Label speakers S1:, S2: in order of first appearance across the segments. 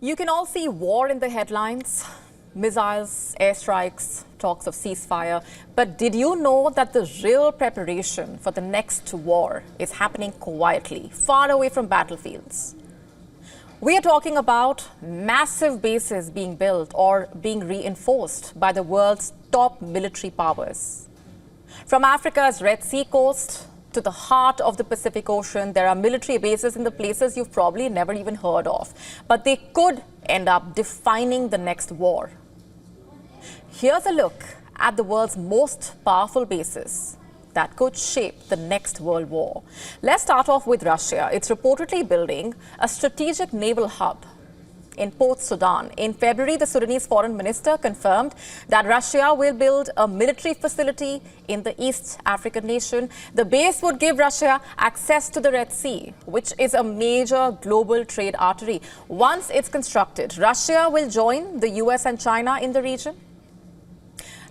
S1: You can all see war in the headlines, missiles, airstrikes, talks of ceasefire. But did you know that the real preparation for the next war is happening quietly, far away from battlefields? We are talking about massive bases being built or being reinforced by the world's top military powers. From Africa's Red Sea coast to the heart of the Pacific Ocean, there are military bases in the places you've probably never even heard of, but they could end up defining the next war. Here's a look at the world's most powerful bases that could shape the next world war. Let's start off with Russia. It's reportedly building a strategic naval hub in Port Sudan. In February, the Sudanese foreign minister confirmed that Russia will build a military facility in the East African nation. The base would give Russia access to the Red Sea, which is a major global trade artery. Once it's constructed, Russia will join the US and China in the region.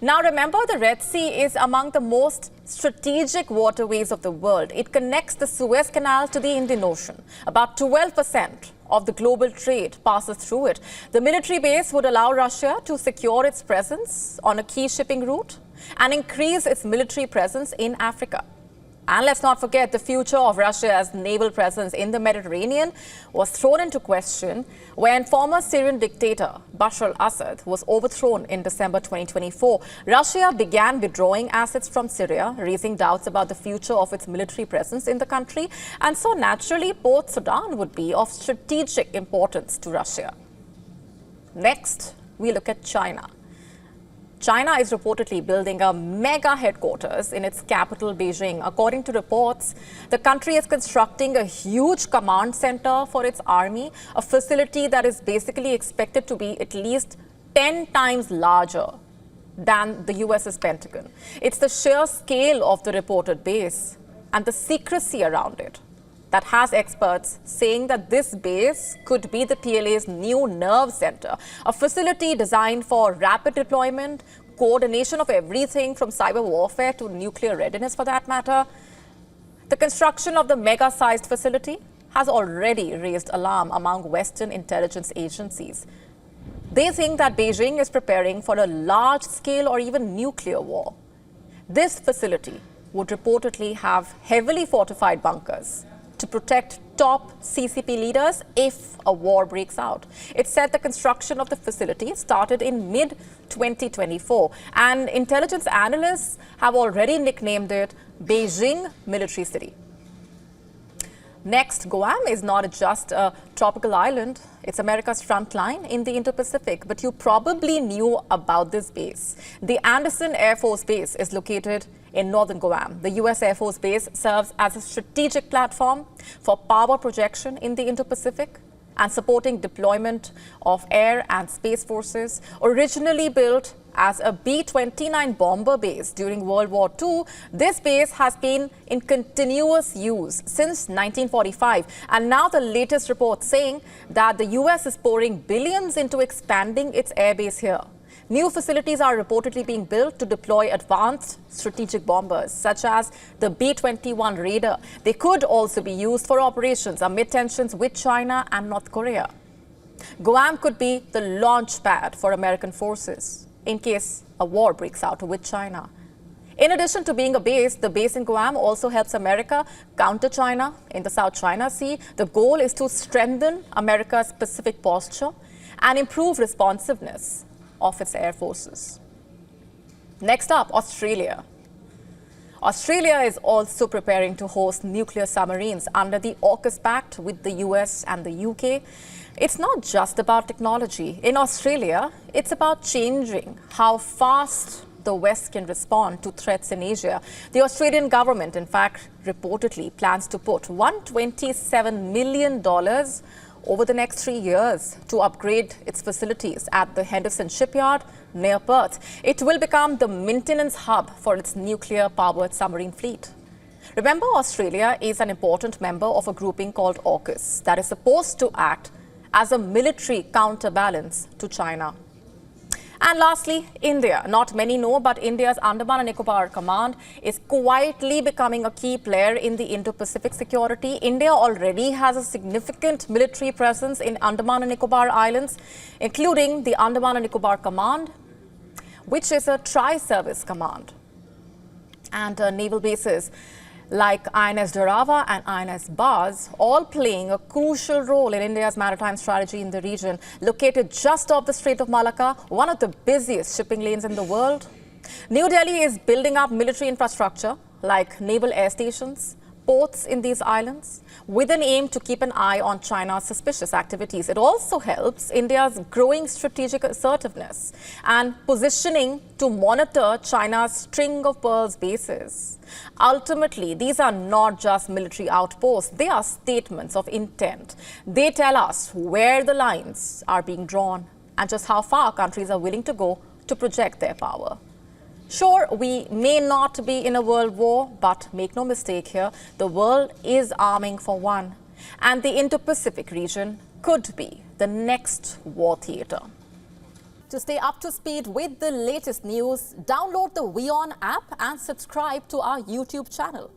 S1: Now remember, the Red Sea is among the most strategic waterways of the world. It connects the Suez Canal to the Indian Ocean. About 12% of the global trade passes through it. The military base would allow Russia to secure its presence on a key shipping route and increase its military presence in Africa. And let's not forget, the future of Russia's naval presence in the Mediterranean was thrown into question when former Syrian dictator Bashar al-Assad was overthrown in December 2024. Russia began withdrawing assets from Syria, raising doubts about the future of its military presence in the country. And so naturally, Port Sudan would be of strategic importance to Russia. Next, we look at China. China is reportedly building a mega headquarters in its capital, Beijing. According to reports, the country is constructing a huge command center for its army, a facility that is basically expected to be at least 10 times larger than the US's Pentagon. It's the sheer scale of the reported base and the secrecy around it that has experts saying that this base could be the PLA's new nerve center, a facility designed for rapid deployment, coordination of everything from cyber warfare to nuclear readiness for that matter. The construction of the mega-sized facility has already raised alarm among Western intelligence agencies. They think that Beijing is preparing for a large-scale or even nuclear war. This facility would reportedly have heavily fortified bunkers to protect top CCP leaders if a war breaks out. It said the construction of the facility started in mid-2024, and intelligence analysts have already nicknamed it Beijing Military City. Next, Guam is not just a tropical island. It's America's front line in the Indo-Pacific, but you probably knew about this base. The Anderson Air Force Base is located in northern Guam. The U.S. Air Force Base serves as a strategic platform for power projection in the Indo-Pacific and supporting deployment of air and space forces. Originally built as a B-29 bomber base during World War II, this base has been in continuous use since 1945. And now the latest report saying that the U.S. is pouring billions into expanding its airbase here. New facilities are reportedly being built to deploy advanced strategic bombers, such as the B-21 Raider. They could also be used for operations amid tensions with China and North Korea. Guam could be the launch pad for American forces in case a war breaks out with China. In addition to being a base, the base in Guam also helps America counter China in the South China Sea. The goal is to strengthen America's Pacific posture and improve responsiveness of its air forces. Next up, Australia. Australia is also preparing to host nuclear submarines under the AUKUS Pact with the US and the UK. It's not just about technology. In Australia, it's about changing how fast the West can respond to threats in Asia. The Australian government, in fact, reportedly plans to put $127 million over the next 3 years to upgrade its facilities at the Henderson shipyard near Perth. It will become the maintenance hub for its nuclear-powered submarine fleet. Remember, Australia is an important member of a grouping called AUKUS that is supposed to act as a military counterbalance to China. And lastly, India. Not many know, but India's Andaman and Nicobar Command is quietly becoming a key player in the Indo-Pacific security. India already has a significant military presence in Andaman and Nicobar Islands, including the Andaman and Nicobar Command, which is a tri-service command. And naval bases like INS Dorava and INS Baz, all playing a crucial role in India's maritime strategy in the region. Located just off the Strait of Malacca, one of the busiest shipping lanes in the world, New Delhi is building up military infrastructure like naval air stations, ports in these islands, with an aim to keep an eye on China's suspicious activities. It also helps India's growing strategic assertiveness and positioning to monitor China's string of pearls bases. Ultimately, these are not just military outposts, they are statements of intent. They tell us where the lines are being drawn and just how far countries are willing to go to project their power. Sure, we may not be in a world war, but make no mistake here, the world is arming for one. And the Indo-Pacific region could be the next war theatre. To stay up to speed with the latest news, download the WION app and subscribe to our YouTube channel.